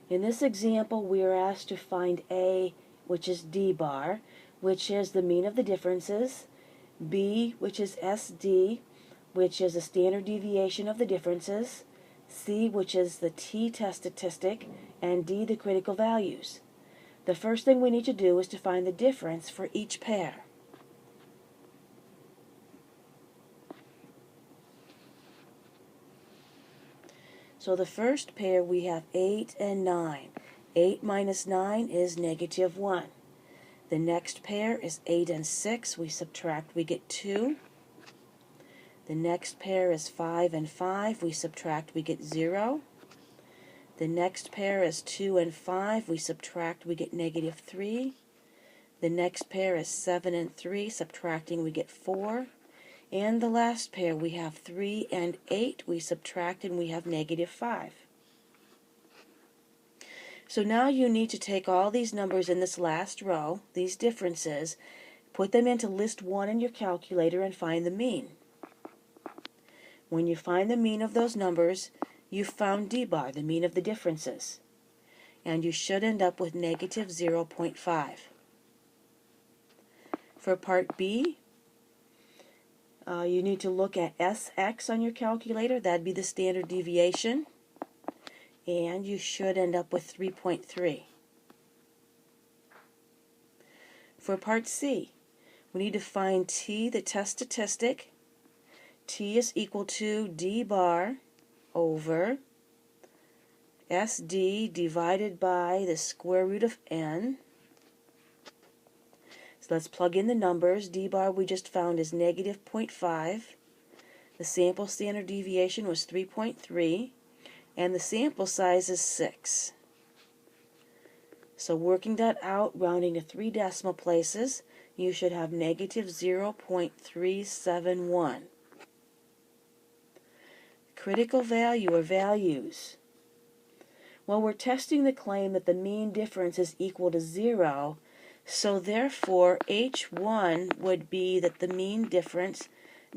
In this example, we are asked to find A, which is D bar, which is the mean of the differences, B, which is SD, which is the standard deviation of the differences, C, which is the t-test statistic, and D, the critical values. The first thing we need to do is to find the difference for each pair. So the first pair we have 8 and 9. 8 minus 9 is negative 1. The next pair is 8 and 6. We subtract, we get 2. The next pair is 5 and 5. We subtract, we get 0. The next pair is 2 and 5. We subtract, we get negative 3. The next pair is 7 and 3. Subtracting, we get 4. And the last pair, we have 3 and 8. We subtract and we have negative 5. So now you need to take all these numbers in this last row, these differences, put them into list 1 in your calculator and find the mean. When you find the mean of those numbers, you've found D bar, the mean of the differences. And you should end up with negative 0.5. For part B, you need to look at SX on your calculator. That'd be the standard deviation. And you should end up with 3.3. For part C, we need to find T, the test statistic. T is equal to D bar over SD divided by the square root of N. So let's plug in the numbers. D bar we just found is negative 0.5. The sample standard deviation was 3.3. And the sample size is 6. So working that out, rounding to 3 decimal places, you should have negative 0.371. Critical value or values. Well, we're testing the claim that the mean difference is equal to 0, so therefore H1 would be that the mean difference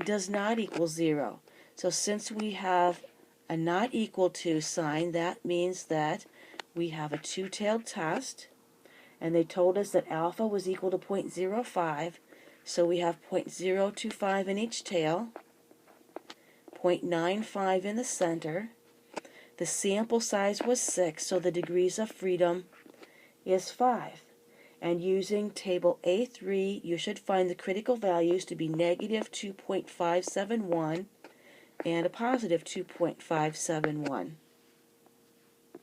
does not equal 0. So since we have a not equal to sign, that means that we have a two-tailed test, and they told us that alpha was equal to 0.05, so we have 0.025 in each tail, 0.95 in the center. The sample size was 6, so the degrees of freedom is 5. And using table A3, you should find the critical values to be negative 2.571 and a positive 2.571.